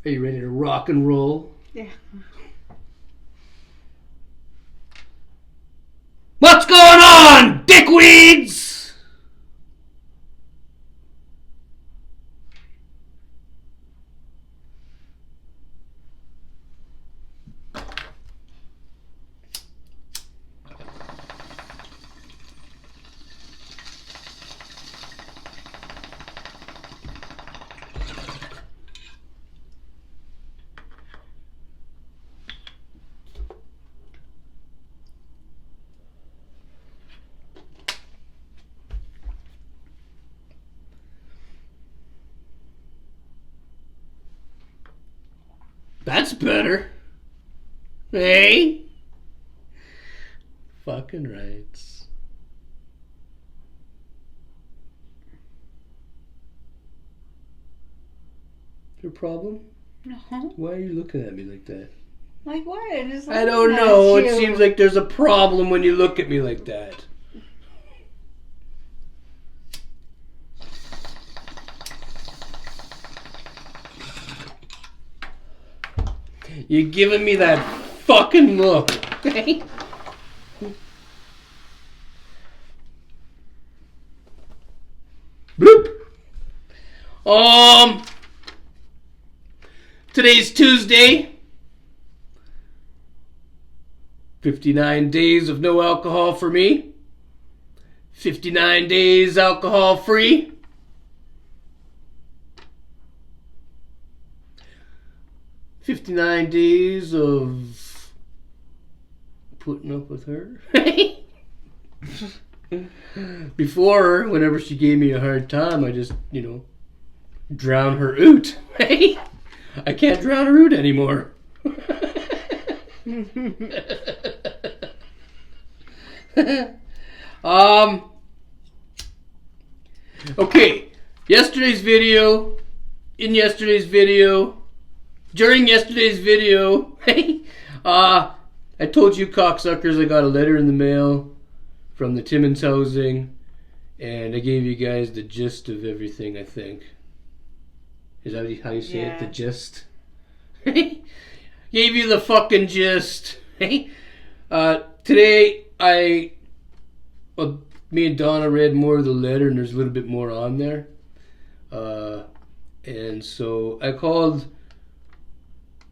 Are you ready to rock and roll? Yeah. What's going on, dickweeds? That's better. Hey? Fucking rights. Your problem? No. Why are you looking at me like that? Like what? I don't know. It seems like there's a problem when you look at me like that. You're giving me that fucking look. Bloop. Today's Tuesday. 59 days of no alcohol for me. 59 days alcohol free. 59 days of putting up with her. Before, whenever she gave me a hard time, I just, drown her out. I can't drown her out anymore. Okay. During yesterday's video, I told you cocksuckers I got a letter in the mail from the Timmins Housing, and I gave you guys the gist of everything, I think. Is that how you say it? The gist? Gave you the fucking gist. Today, me and Donna read more of the letter, and there's a little bit more on there. And so I called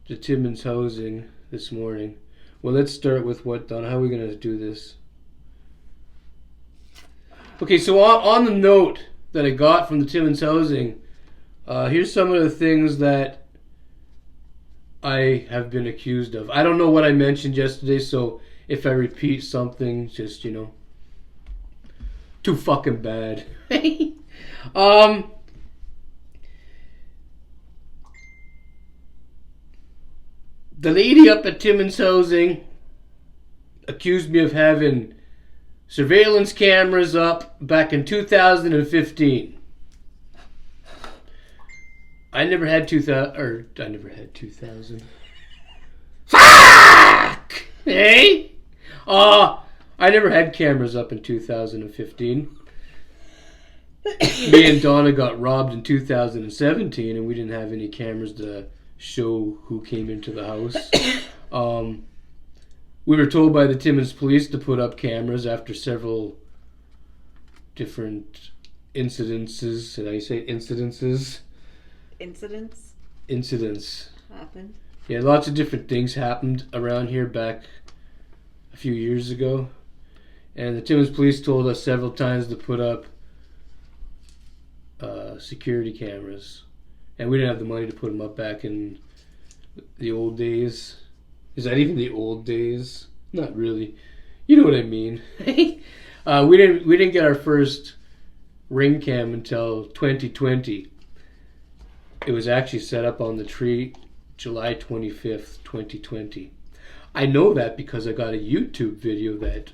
the Timmins Housing this morning. Well, let's start with what, Donna? How are we going to do this? Okay, so on the note that I got from the Timmins Housing, here's some of the things that I have been accused of. I don't know what I mentioned yesterday, so if I repeat something, just, too fucking bad. The lady up at Timmins Housing accused me of having surveillance cameras up back in 2015. I never had 2000. Fuck! Hey? I never had cameras up in 2015. Me and Donna got robbed in 2017, and we didn't have any cameras to show who came into the house. We were told by the Timmins police to put up cameras after several different incidences. Did I say incidences? Incidents. Happened. Yeah, lots of different things happened around here back a few years ago. And the Timmins police told us several times to put up security cameras. And we didn't have the money to put them up back in the old days. Is that even the old days? Not really. You know what I mean. We didn't get our first ring cam until 2020. It was actually set up on the tree July 25th, 2020. I know that because I got a YouTube video that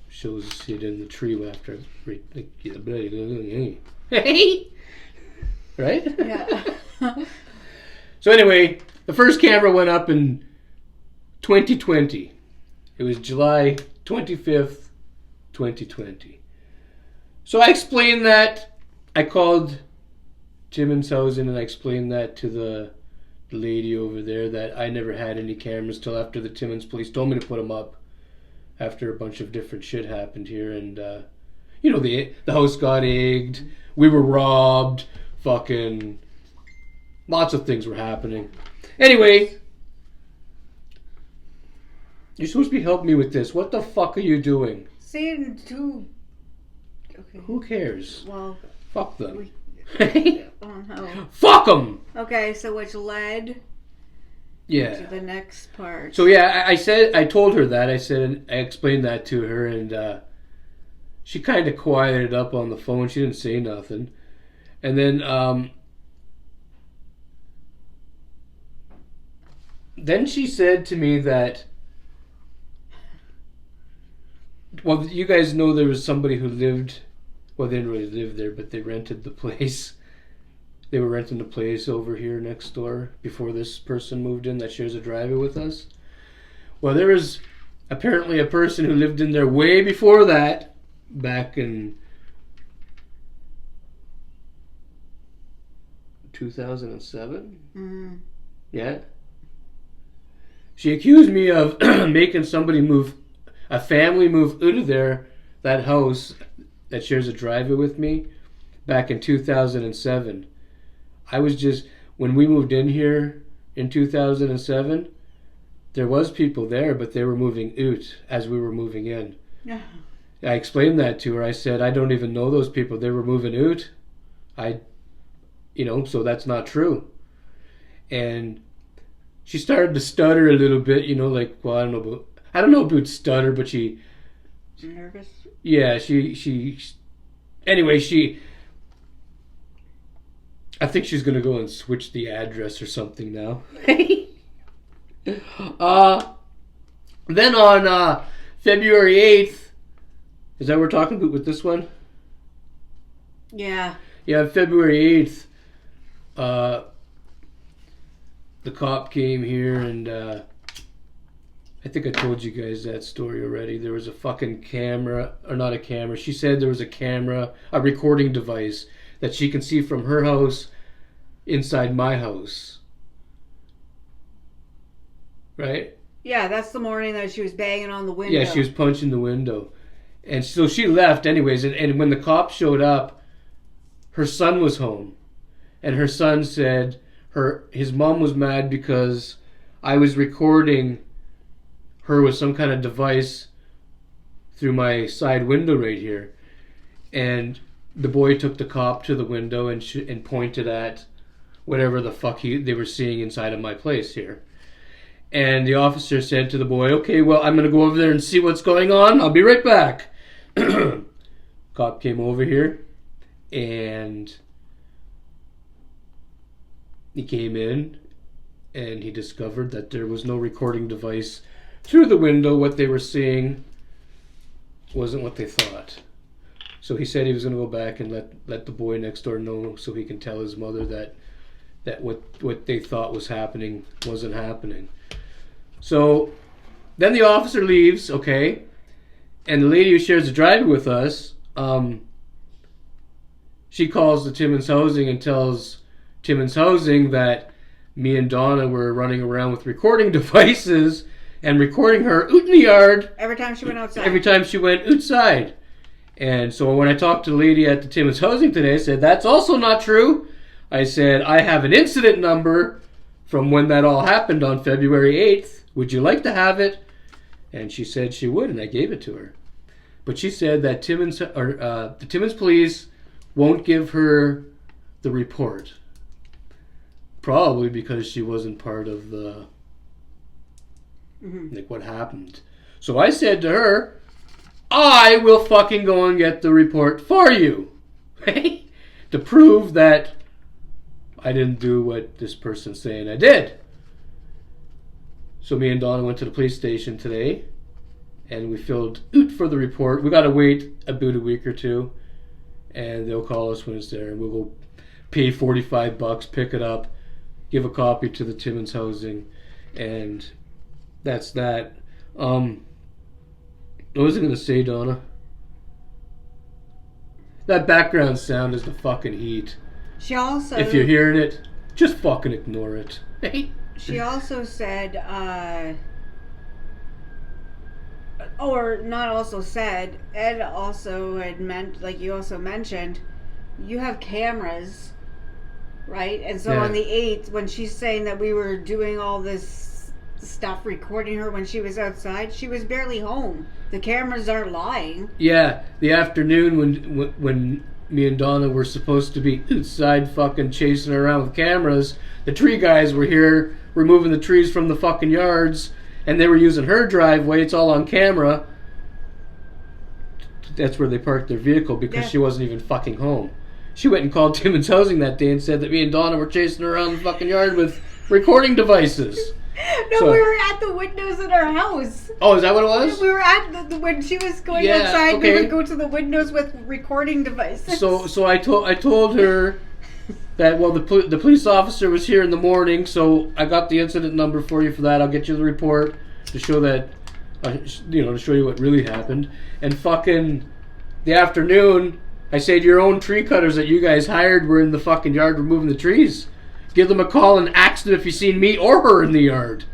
shows it in the tree after. Right? Yeah. So anyway, the first camera went up in 2020. It was July 25th, 2020. So I explained that. I called Timmins Housing, and I explained that to the lady over there, that I never had any cameras till after the Timmins police told me to put them up after a bunch of different shit happened here. And the house got egged, we were robbed, fucking lots of things were happening. Anyway, you're supposed to be helping me with this. What the fuck are you doing? Saying to... Okay. Who cares? Well... Fuck them. Oh no. Fuck them! Okay, so which led... Yeah. To the next part. So yeah, I told her that. I explained that to her, and she kind of quieted up on the phone. She didn't say nothing. And then she said to me that, well, you guys know there was somebody who lived, well, they didn't really live there, but they rented the place. They were renting the place over here next door before this person moved in that shares a driveway with us. Well, there was apparently a person who lived in there way before that, back in 2007. Mm-hmm. Yeah. She accused me of making a family move out of that house that shares a driveway with me, back in 2007. When we moved in here in 2007, there was people there, but they were moving out as we were moving in. Yeah. I explained that to her. I said, I don't even know those people. They were moving out. So that's not true. And she started to stutter a little bit, well, I don't know about stutter, but she... Nervous? Yeah, anyway, I think she's going to go and switch the address or something now. Then on February 8th, is that what we're talking about with this one? Yeah. Yeah, February 8th, the cop came here, and I think I told you guys that story already. There was a fucking camera, or not a camera. She said there was a camera, a recording device that she can see from her house inside my house. Right? Yeah, that's the morning that she was banging on the window. Yeah, she was punching the window. And so she left anyways, and when the cops showed up, her son was home. And her son said his mom was mad because I was recording her with some kind of device through my side window right here. And the boy took the cop to the window and pointed at whatever the fuck they were seeing inside of my place here. And the officer said to the boy, okay, well, I'm going to go over there and see what's going on. I'll be right back. Cop came over here, and he came in, and he discovered that there was no recording device through the window. What they were seeing wasn't what they thought. So he said he was going to go back and let the boy next door know so he can tell his mother that what they thought was happening wasn't happening. So then the officer leaves, okay, and the lady who shares the driveway with us, she calls the Timmins Housing and tells Timmins Housing that me and Donna were running around with recording devices and recording her out in the yard. Every time she went outside. Every time she went outside. And so when I talked to the lady at the Timmins Housing today, I said, that's also not true. I said, I have an incident number from when that all happened on February 8th. Would you like to have it? And she said she would, and I gave it to her. But she said that the Timmins police won't give her the report. Probably because she wasn't part of the... like what happened. So I said to her, I will fucking go and get the report for you. To prove that I didn't do what this person's saying I did. So me and Donna went to the police station today, and we filled out for the report. We got to wait about a week or two, and they'll call us when it's there, and we'll go pay $45, pick it up, give a copy to the Timmins Housing, and that's that. What was I going to say, Donna? That background sound is the fucking heat. She also, If you're hearing it, just fucking ignore it. she also said, or not also said, Ed also had meant, like you also mentioned, you have cameras, right? And so Yeah. on the 8th, when she's saying that we were doing all this stuff, recording her when she was outside, she was barely home. The cameras aren't lying. Yeah, the afternoon when me and Donna were supposed to be outside fucking chasing her around with cameras, the tree guys were here removing the trees from the fucking yards, and they were using her driveway. It's all on camera. That's where they parked their vehicle because she wasn't even fucking home. She went and called Timmins Housing that day and said that me and Donna were chasing her around the fucking yard with recording devices. No, So- we were at the windows in our house. Oh, is that what it was? We were at when she was going Yeah, outside. okay. We would go to the windows with recording devices. So I told her that, well, the police officer was here in the morning, so I got the incident number for you for that. I'll get you the report to show that, to show you what really happened. And fucking the afternoon, I said your own tree cutters that you guys hired were in the fucking yard removing the trees. Give them a call and ask them if you seen me or her in the yard.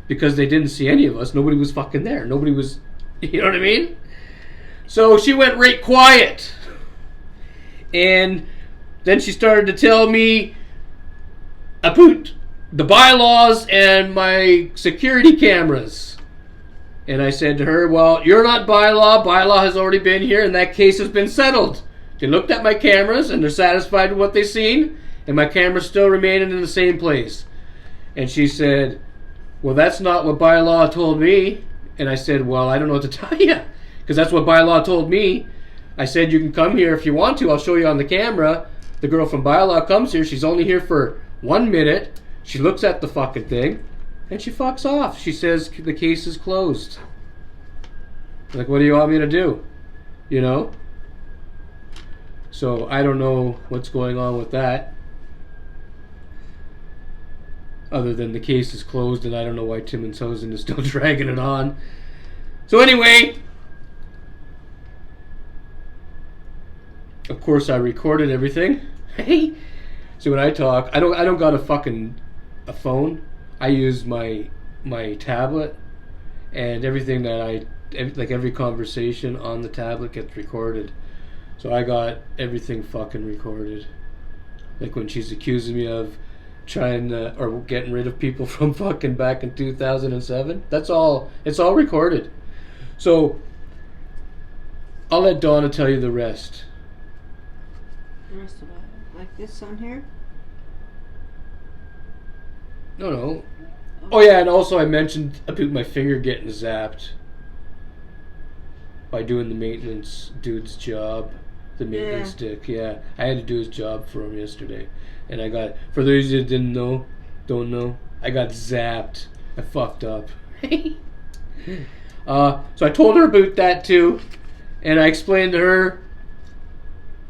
Because they didn't see any of us. Nobody was fucking there. Nobody was, you know what I mean? So she went right quiet. And then she started to tell me about the bylaws and my security cameras. And I said to her, well, you're not bylaw. Bylaw has already been here and that case has been settled. They looked at my cameras and they're satisfied with what they've seen. And my camera's still remaining in the same place. And she said, well, that's not what bylaw told me. And I said, well, I don't know what to tell you. Because that's what bylaw told me. I said, you can come here if you want to. I'll show you on the camera. The girl from bylaw comes here. She's only here for 1 minute. She looks at the fucking thing. And she fucks off. She says the case is closed. Like, what do you want me to do? You know? So I don't know what's going on with that. Other than the case is closed, and I don't know why Timmins Housing is still dragging it on. So anyway, of course I recorded everything. So when I talk, I don't got a phone. I use my tablet, and everything that every conversation on the tablet gets recorded. So I got everything fucking recorded. Like when she's accusing me of trying or getting rid of people from fucking back in 2007. That's all. It's all recorded. So I'll let Donna tell you the rest. The rest of it, like this on here. No. Oh yeah, and also I mentioned about my finger getting zapped by doing the maintenance dude's job. The maintenance stick, yeah. I had to do his job for him yesterday. And I got, for those that don't know, I got zapped. I fucked up. So I told her about that too. And I explained to her,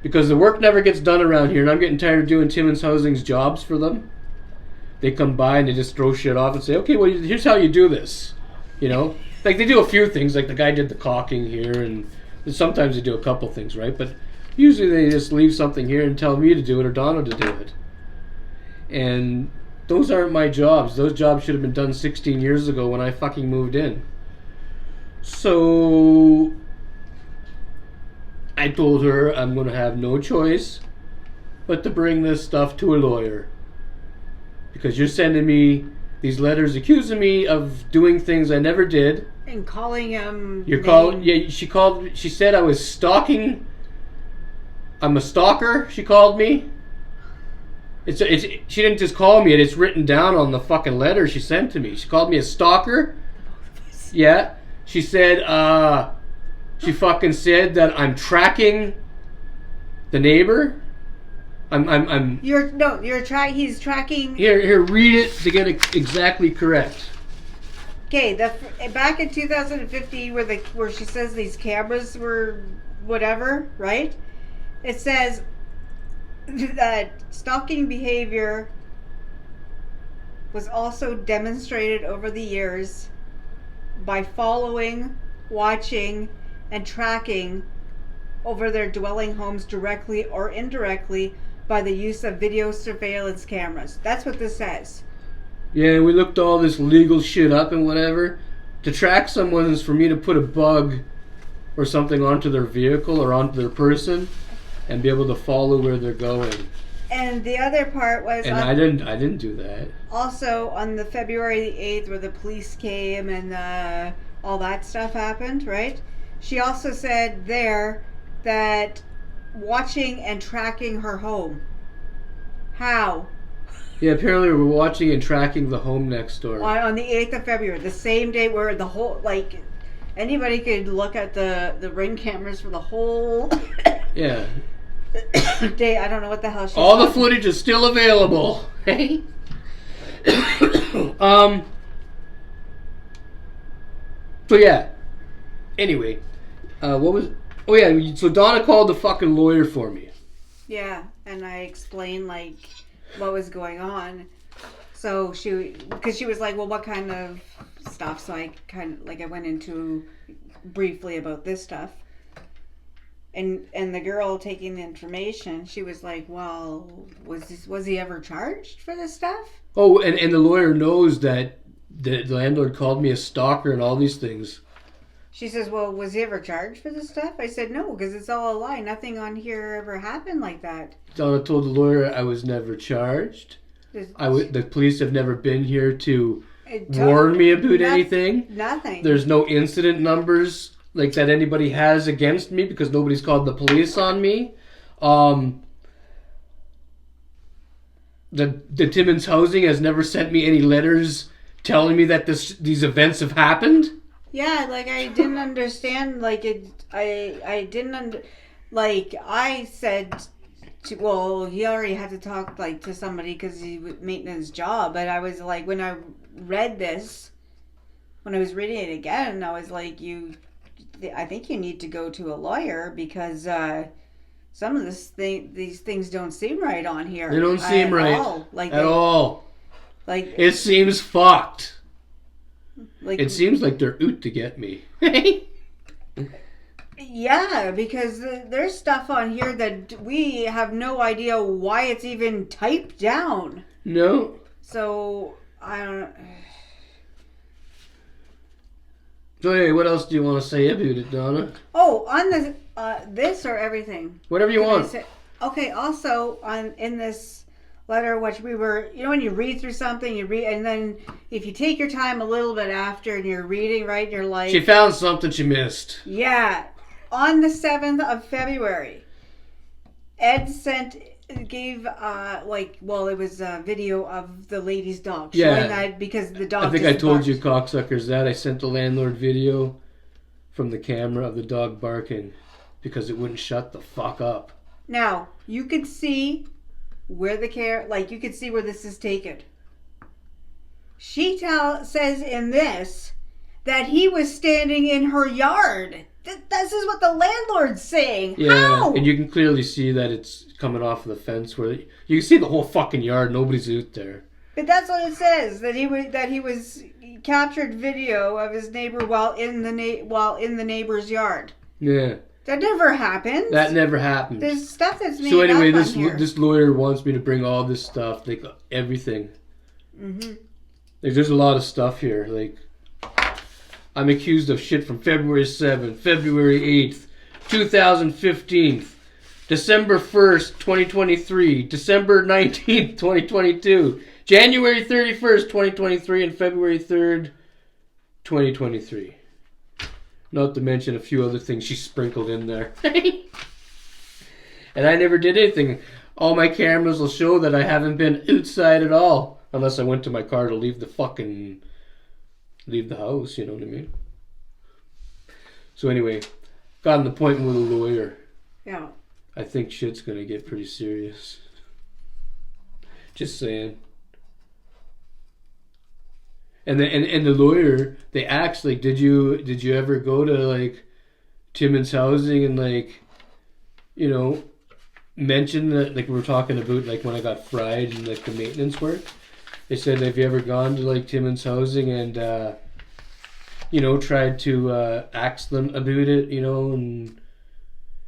because the work never gets done around here, and I'm getting tired of doing Timmins Housing's jobs for them. They come by and they just throw shit off and say, okay, well, here's how you do this. You know? Like, they do a few things, like the guy did the caulking here, and sometimes they do a couple things, right? But usually they just leave something here and tell me to do it or Donna to do it. And those aren't my jobs. Those jobs should have been done 16 years ago when I fucking moved in. So I told her I'm going to have no choice but to bring this stuff to a lawyer. Because you're sending me these letters accusing me of doing things I never did. And calling him. She said I was stalking. I'm a stalker, she called me. She didn't just call me, it's written down on the fucking letter she sent to me. She called me a stalker. Yeah. She said, she fucking said that I'm tracking the neighbor. He's tracking. Here, read it to get it exactly correct. Okay, back in 2015 where she says these cameras were whatever, right? It says that stalking behavior was also demonstrated over the years by following, watching, and tracking over their dwelling homes directly or indirectly, by the use of video surveillance cameras. That's what this says. Yeah, we looked all this legal shit up and whatever. To track someone is for me to put a bug or something onto their vehicle or onto their person and be able to follow where they're going. And the other part was... And I didn't do that. Also, on the February the 8th where the police came and all that stuff happened, right? She also said there that watching and tracking her home. How? Yeah, apparently we were watching and tracking the home next door. On the 8th of February, the same day where the whole, like, anybody could look at the Ring cameras for the whole Yeah. day. I don't know what the hell she All said. the footage is still available. Hey? So yeah. Anyway. What was... Oh yeah, so Donna called the fucking lawyer for me. Yeah, and I explained, like, what was going on. So because she was like, well, what kind of stuff? So I I went into briefly about this stuff. And the girl taking the information, she was like, well, was he ever charged for this stuff? Oh, and the lawyer knows that the landlord called me a stalker and all these things. She says, well, was he ever charged for this stuff? I said, no, because it's all a lie. Nothing on here ever happened like that. Donna told the lawyer I was never charged. The police have never been here to warn me about anything. Nothing. There's no incident numbers like that anybody has against me because nobody's called the police on me. The Timmins Housing has never sent me any letters telling me that these events have happened. Yeah, like I didn't understand. Like I didn't like I said. Well, he already had to talk like to somebody because he was making his job. But I was like, when I read this, when I was reading it again, I was like, I think you need to go to a lawyer because some of these things don't seem right on here. They don't seem right at all. Like it seems fucked. Like it seems like they're out to get me. Yeah, because there's stuff on here that we have no idea why it's even typed down. No. So I don't. So hey, what else do you want to say about it, Donna? Oh, on this or everything. Whatever you want. Okay. Also, in this letter, which we were, when you read through something, you read, and then if you take your time a little bit after and you're reading, right, you're like, she found something she missed. Yeah, on the 7th of February, Ed gave it was a video of the lady's dog. Showing that because the dog. I think I told you, cocksuckers, that I sent the landlord video from the camera of the dog barking because it wouldn't shut the fuck up. Now you could see where you could see where this is taken. She says in this that he was standing in her yard. This is what the landlord's saying. Yeah, How? And you can clearly see that it's coming off of the fence where you can see the whole fucking yard. Nobody's out there. But that's what it says, that he was captured video of his neighbor while in the neighbor's yard. Yeah. That never happens. That never happened. There's stuff that's made So anyway, up on here. this lawyer wants me to bring all this stuff, like everything. Mm-hmm. Like there's a lot of stuff here. Like I'm accused of shit from February 7th, February 8th, 2015, December 1st, 2023, December 19th, 2022, January 31st, 2023, and February 3rd, 2023. Not to mention a few other things she sprinkled in there. And I never did anything. All my cameras will show that I haven't been outside at all. Unless I went to my car to leave the house, you know what I mean? So anyway, got an appointment with a lawyer. Yeah. I think shit's gonna get pretty serious. Just saying. And the lawyer, they asked, like, did you ever go to like Timmins Housing and like, mention that, like we were talking about like when I got fried and like the maintenance work. They said, have you ever gone to like Timmins Housing and tried to ask them about it, and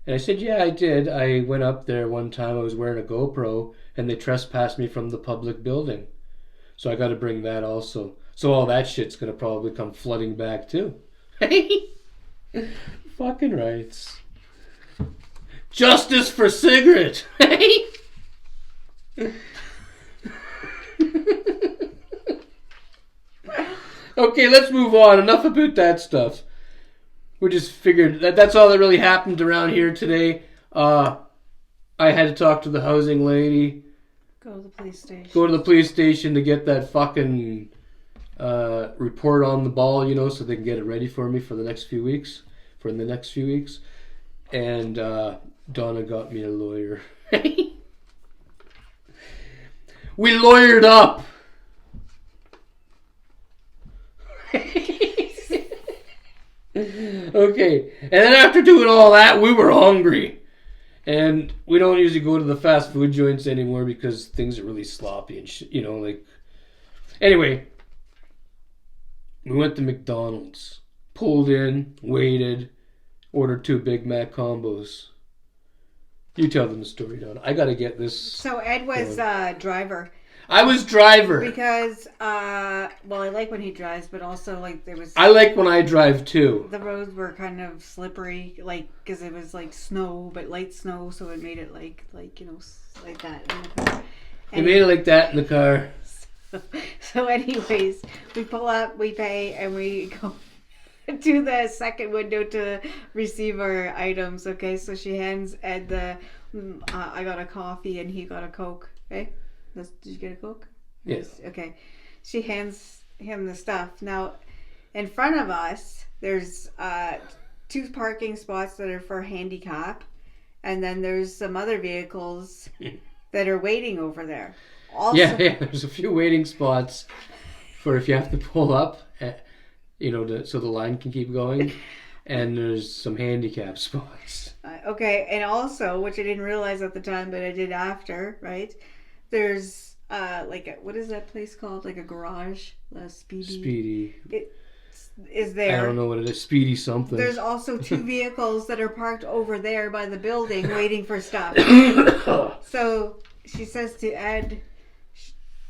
And I said, yeah, I did. I went up there one time. I was wearing a GoPro, and they trespassed me from the public building. So I got to bring that also. So all that shit's going to probably come flooding back too. Fucking rights. Justice for Cigrit. Okay, let's move on. Enough about that stuff. We just figured that's all that really happened around here today. I had to talk to the housing lady. Go to the police station. Go to the police station to get that fucking report on the ball, so they can get it ready for me for the next few weeks. And Donna got me a lawyer. We lawyered up. Okay, and then after doing all that, we were hungry. And we don't usually go to the fast food joints anymore because things are really sloppy and shit, Anyway, we went to McDonald's. Pulled in, waited, ordered 2 Big Mac combos. You tell them the story, Donna. I gotta get this. So Ed was driver. I was driver. Because, I like when he drives, but also, there was... I like when I drive, too. The roads were kind of slippery, because it was, snow, but light snow, so it made it, like that in the car. It made it like that in the car. So anyways, we pull up, we pay, and we go to the second window to receive our items, okay? So she hands Ed I got a coffee, and he got a Coke, okay? Did you get a Coke? Yes. Okay. She hands him the stuff. Now, in front of us, there's 2 parking spots that are for handicap, and then there's some other vehicles that are waiting over there. Also, yeah, there's a few waiting spots for if you have to pull up, so the line can keep going, and there's some handicap spots. Okay, and also, which I didn't realize at the time, but I did after, right? There's what is that place called? Like a garage? Speedy. It is there. I don't know what it is. Speedy something. There's also 2 vehicles that are parked over there by the building waiting for stuff. So she says to Ed,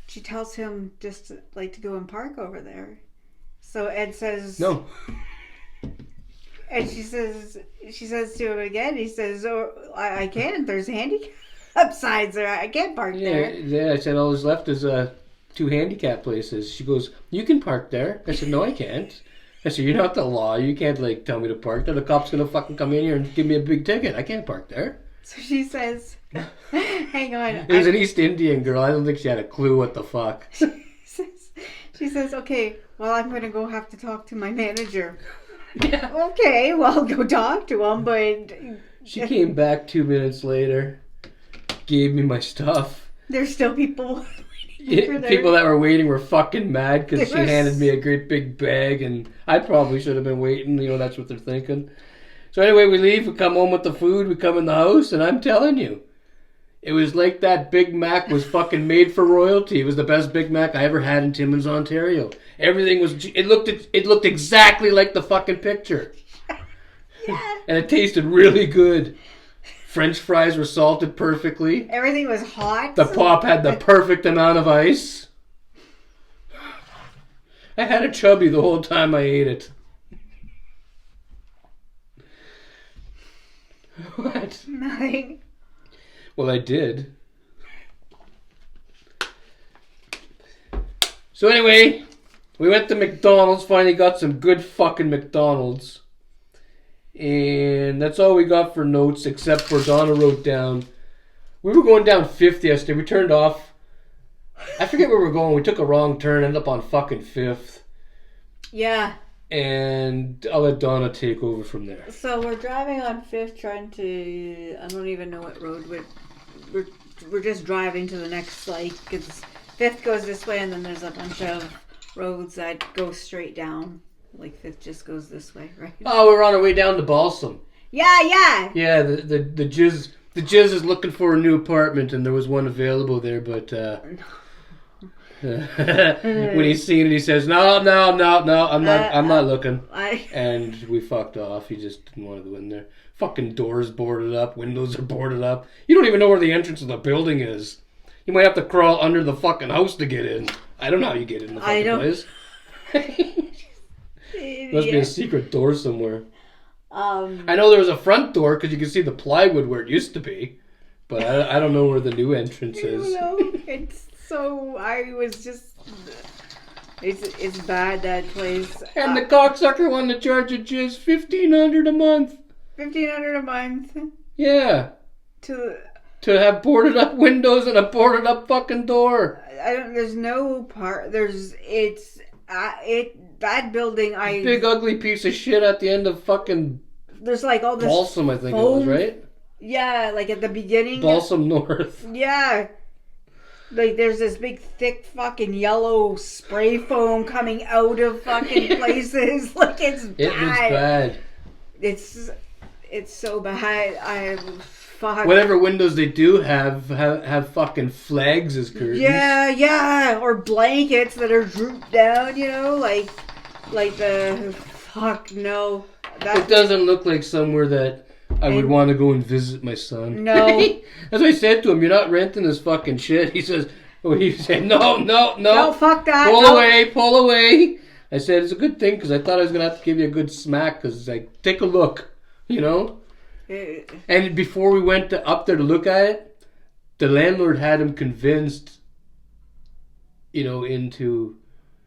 she tells him just to go and park over there. So Ed says no. And she says to him again, he says, "Oh, I can't. There's handicap signs there. I can't park there." Yeah, I said all that's left is 2 handicap places. She goes, "You can park there." I said, "No, I can't." I said, "You're not the law. You can't tell me to park there. The cop's gonna fucking come in here and give me a big ticket. I can't park there." So she says, "Hang on." It was an East Indian girl. I don't think she had a clue what the fuck. She says, "Okay, well, I'm gonna go have to talk to my manager." Yeah. Okay, well, go talk to him, but... She came back 2 minutes later, gave me my stuff. There's still people waiting. People that were waiting were fucking mad because she handed me a great big bag, and I probably should have been waiting. That's what they're thinking. So anyway, we leave, we come home with the food, we come in the house, and I'm telling you, it was like that Big Mac was fucking made for royalty. It was the best Big Mac I ever had in Timmins, Ontario. Everything was... It looked exactly like the fucking picture. Yeah. And it tasted really good. French fries were salted perfectly. Everything was hot. The pop had the perfect amount of ice. I had a chubby the whole time I ate it. What? Nothing. Well, I did. So anyway, we went to McDonald's, finally got some good fucking McDonald's. And that's all we got for notes, except for Donna wrote down, we were going down 5th yesterday, we turned off, I forget where we were going, we took a wrong turn, ended up on fucking 5th. Yeah. And I'll let Donna take over from there. So we're driving on 5th, trying to, I don't even know what road we're just driving to the next, because 5th goes this way, and then there's a bunch of roads that go straight down. 5th just goes this way, right? Oh, we're on our way down to Balsam. Yeah. Yeah, the Jizz is looking for a new apartment, and there was one available there, but When he's seen it, he says, no, I'm not looking. And we fucked off. He just didn't want to go in there. Fucking doors boarded up, windows are boarded up. You don't even know where the entrance of the building is. You might have to crawl under the fucking house to get in. I don't know how you get in the fucking place. Must be a secret door somewhere. I know there was a front door because you can see the plywood where it used to be. But I don't know where the new entrance is. No, it's so... I was just... It's bad, that place. And the cocksucker wanted to charge a jizz $1,500 a month. $1,500 a month? Yeah. To have boarded up windows and a boarded up fucking door. There's no part... that building, Big ugly piece of shit at the end of fucking... There's like all this... Balsam, I think it was, right? Yeah, like at the beginning. Balsam North. Yeah. Like there's this big thick fucking yellow spray foam coming out of fucking places. Like it's bad. It looks bad. It's so bad. Fuck. Whatever windows they do have fucking flags as curtains. Yeah. Or blankets that are drooped down, you know, like the fuck no. It doesn't look like somewhere that I would want to go and visit my son. No. As I said to him, you're not renting this fucking shit. He said, no. No, fuck that. Pull away. I said, it's a good thing because I thought I was going to have to give you a good smack because, like, take a look, you know? And before we went up there to look at it, the landlord had him convinced, into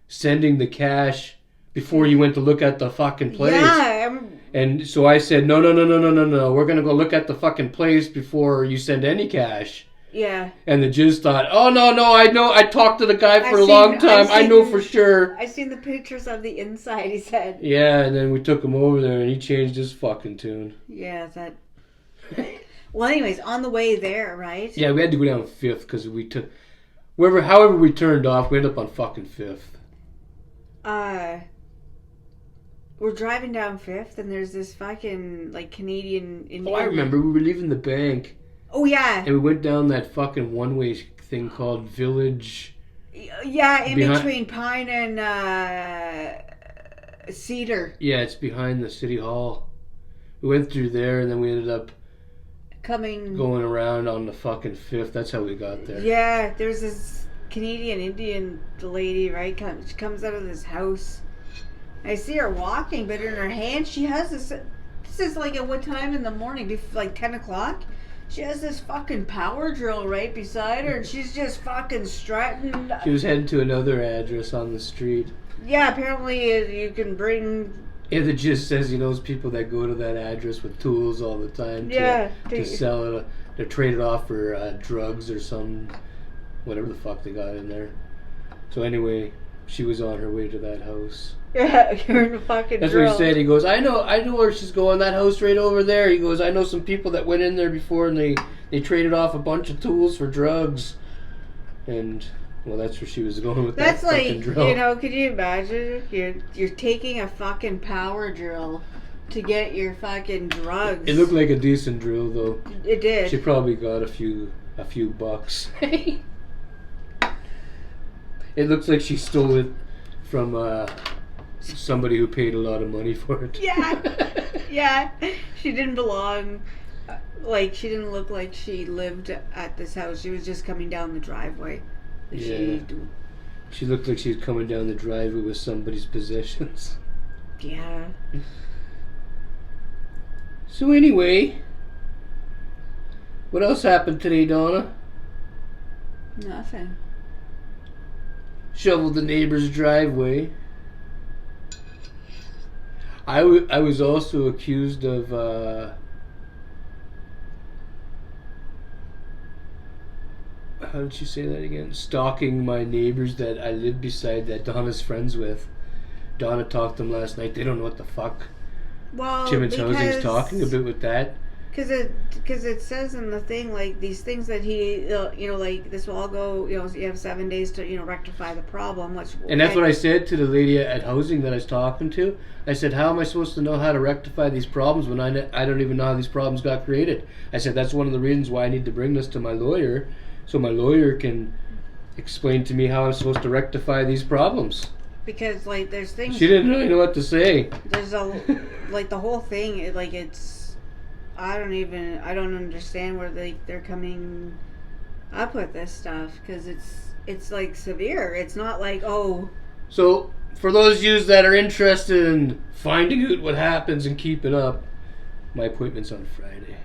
sending the cash before you went to look at the fucking place. Yeah. And so I said, no. We're going to go look at the fucking place before you send any cash. Yeah. And the jizz thought, oh, no, I know. I talked to the guy for a long time. I know for sure. I've seen the pictures of the inside, he said. Yeah, and then we took him over there and he changed his fucking tune. Yeah, that... Well, anyways, on the way there, right? Yeah, we had to go down 5th because we took... However we turned off, we ended up on fucking 5th. We're driving down 5th and there's this fucking, like, Canadian Indian... Oh, I remember. We were leaving the bank. Oh, yeah. And we went down that fucking one-way thing called Village... Yeah, between Pine and Cedar. Yeah, it's behind the City Hall. We went through there and then we ended up... going around on the fucking 5th. That's how we got there. Yeah, there's this Canadian Indian lady, right? She comes out of this house. I see her walking, but in her hand she has this... This is like at what time in the morning? Like 10 o'clock? She has this fucking power drill right beside her, and she's just fucking strutting. She was heading to another address on the street. Yeah, apparently you can bring... Yeah, it just says he knows people that go to that address with tools all the time to sell it, to trade it off for drugs or some, whatever the fuck they got in there. So anyway, she was on her way to that house. Yeah, you're in a fucking That's drill. what he said. He goes, I know where she's going. That house right over there. He goes, I know some people that went in there before and they traded off a bunch of tools for drugs. And, well, that's where she was going with that fucking drill. That's like, could you imagine? You're taking a fucking power drill to get your fucking drugs. It looked like a decent drill, though. It did. She probably got a few bucks. It looks like she stole it from somebody who paid a lot of money for it. Yeah. She didn't belong. Like, she didn't look like she lived at this house. She was just coming down the driveway. Yeah. She looked like she was coming down the driveway with somebody's possessions. Yeah. So anyway, what else happened today, Donna? Nothing. Shoveled the neighbor's driveway. I was also accused of how did you say that again? Stalking my neighbors that I live beside that Donna's friends with. Donna talked to them last night. They don't know what the fuck Timmins Housing's talking about with that. Because it says in the thing, like, these things that he, like, this will all go, you have 7 days to, rectify the problem. And that's what I said to the lady at housing that I was talking to. I said, how am I supposed to know how to rectify these problems when I don't even know how these problems got created? I said, that's one of the reasons why I need to bring this to my lawyer, so my lawyer can explain to me how I'm supposed to rectify these problems. Because like there's things She didn't really know what to say. There's like the whole thing. It's I don't understand where they're coming up with this stuff because it's like severe. It's not like So for those of you that are interested in finding out what happens and keeping up, my appointment's on Friday.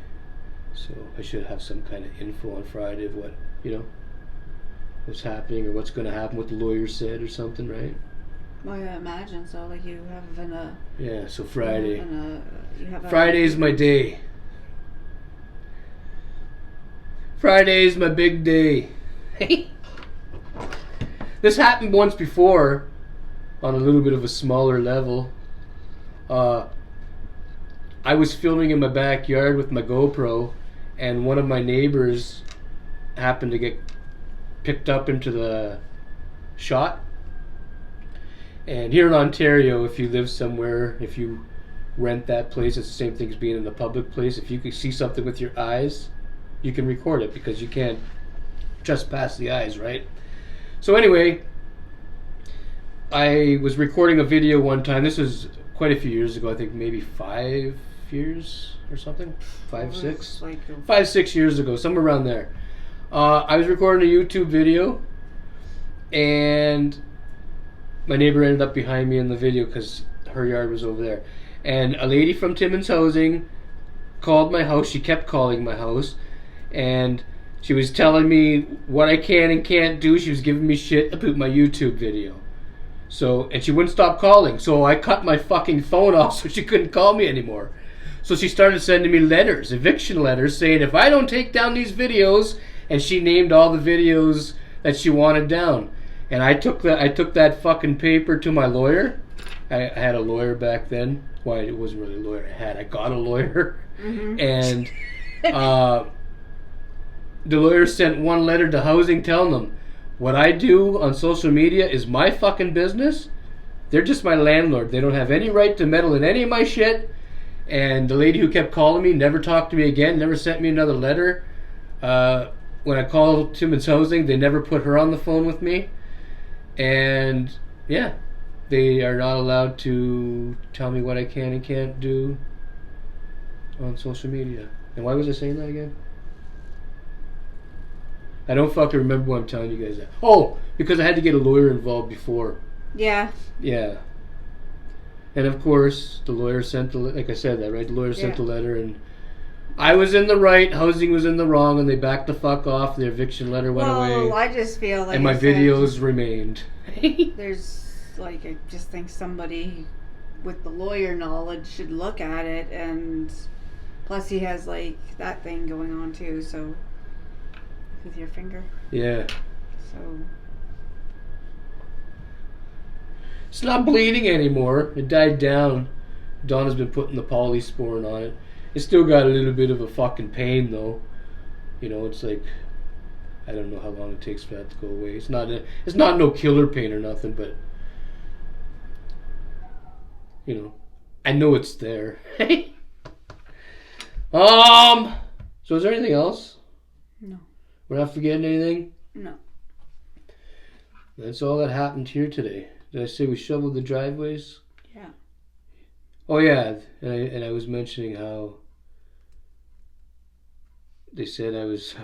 So I should have some kind of info on Friday of what, what's happening or what's going to happen, what the lawyer said or something, right? Well, I imagine so. Like you have Yeah, so Friday. You Friday's my day. Friday's my big day. This happened once before on a little bit of a smaller level. I was filming in my backyard with my GoPro, and one of my neighbors happened to get picked up into the shot. And here in Ontario, if you live somewhere, if you rent that place, it's the same thing as being in a public place. If you can see something with your eyes, you can record it because you can't trespass the eyes, right? So anyway, I was recording a video one time. This was quite a few years ago. I think maybe 5 years or something. 5, 6? 5, 6 years ago, somewhere around there. I was recording a YouTube video, and my neighbor ended up behind me in the video because her yard was over there. And a lady from Timmins Housing called my house. She kept calling my house. And she was telling me what I can and can't do. She was giving me shit about my YouTube video. And she wouldn't stop calling. So I cut my fucking phone off so she couldn't call me anymore. So she started sending me letters, eviction letters, saying if I don't take down these videos, and she named all the videos that she wanted down. And I took that fucking paper to my lawyer. I had a lawyer back then. Well, it wasn't really a lawyer. I got a lawyer. Mm-hmm. And the lawyer sent one letter to housing telling them, what I do on social media is my fucking business. They're just my landlord. They don't have any right to meddle in any of my shit. And the lady who kept calling me never talked to me again, never sent me another letter. When I called Timmins Housing, they never put her on the phone with me. And yeah, they are not allowed to tell me what I can and can't do on social media. And why was I saying that again? I don't fucking remember why I'm telling you guys that. Oh, because I had to get a lawyer involved before. Yeah. Yeah. And of course, the lawyer sent like I said that, right? The lawyer sent the letter, and I was in the right, housing was in the wrong, and they backed the fuck off. Their eviction letter went away. Well, I just feel like... And my videos remained. There's, I just think somebody with the lawyer knowledge should look at it, and plus he has, that thing going on, too, so... With your finger. Yeah. So... It's not bleeding anymore. It died down. Donna's been putting the polysporin on it. It's still got a little bit of a fucking pain, though. It's like, I don't know how long it takes for that to go away. It's not no killer pain or nothing, but I know it's there. So is there anything else? No. We're not forgetting anything? No. That's all that happened here today. Did I say we shoveled the driveways? Yeah. Oh yeah, and I was mentioning how they said I was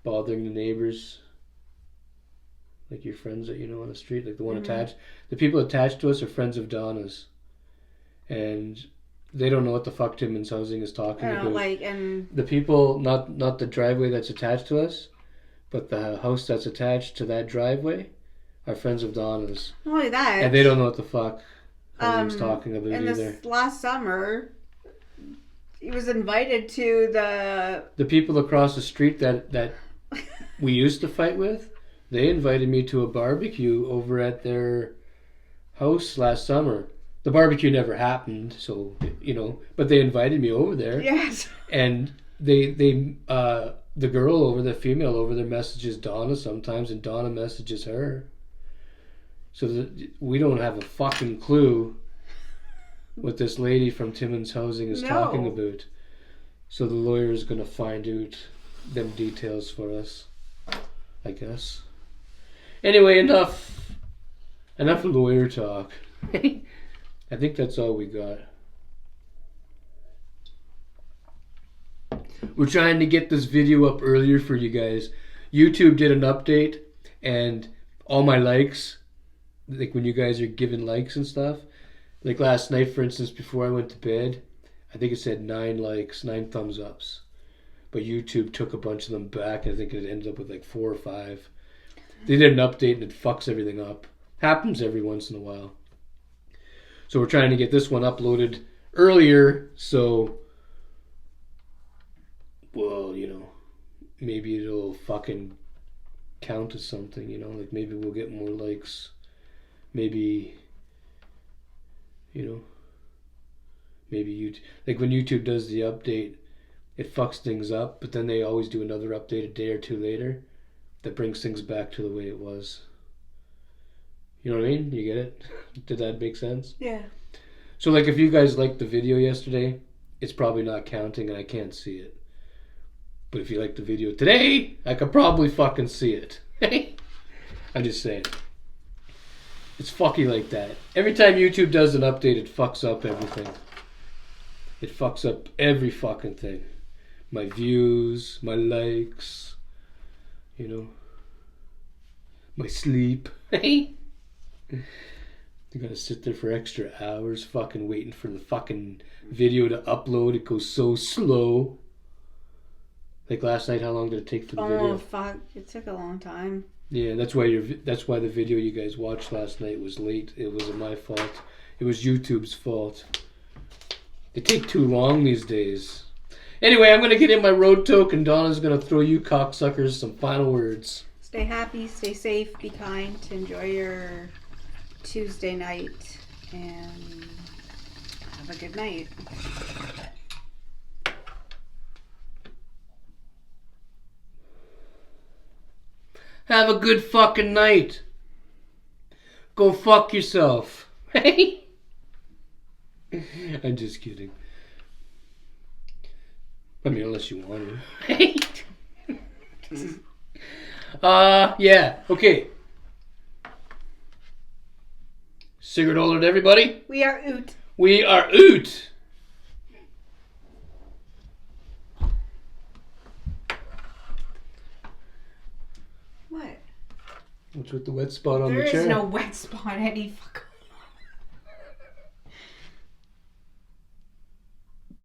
bothering the neighbors, like your friends that on the street, like the one attached. The people attached to us are friends of Donna's, and they don't know what the fuck Timmins Housing is talking about. And the people, not the driveway that's attached to us, but the house that's attached to that driveway are friends of Donna's. Not only that, and they don't know what the fuck Housing's talking about either. This last summer, he was invited to the people across the street that we used to fight with. They invited me to a barbecue over at their house last summer. The barbecue never happened, so but they invited me over there. Yes. And they the girl over, the female over there, messages Donna sometimes, and Donna messages her. So we don't have a fucking clue what this lady from Timmins Housing is talking about. So the lawyer is going to find out them details for us, I guess. Anyway, enough lawyer talk. I think that's all we got. We're trying to get this video up earlier for you guys. YouTube did an update, and all my likes, like when you guys are giving likes and stuff, like last night, for instance, before I went to bed, I think it said 9 likes, 9 thumbs ups. But YouTube took a bunch of them back. I think it ended up with like 4 or 5. They did an update and it fucks everything up. Happens every once in a while. So we're trying to get this one uploaded earlier, so, well, you know, maybe it'll fucking count as something, you know, like maybe we'll get more likes. Maybe, you know, maybe YouTube, like when YouTube does the update, it fucks things up, but then they always do another update a day or 2 later that brings things back to the way it was. You know what I mean? You get it? Did that make sense? Yeah. So, like, if you guys liked the video yesterday, it's probably not counting and I can't see it. But if you liked the video today, I could probably fucking see it. I'm just saying. It's fucky like that. Every time YouTube does an update, it fucks up everything. It fucks up every fucking thing. My views, my likes, you know, my sleep. You gotta sit there for extra hours fucking waiting for the fucking video to upload. It goes so slow. Like last night, how long did it take for the video? Oh fuck! It took a long time. Yeah, that's why the video you guys watched last night was late. It wasn't my fault. It was YouTube's fault. They take too long these days. Anyway, I'm gonna get in my road toke, and Donna's gonna throw you cocksuckers some final words. Stay happy, stay safe, be kind, enjoy your Tuesday night, and have a good night. Have a good fucking night. Go fuck yourself. I'm just kidding. I mean, unless you want to. Yeah, okay. Cigrit Olard, everybody. We are oot. We are oot. What? What's with the wet spot on There the chair? is no wet spot any fucking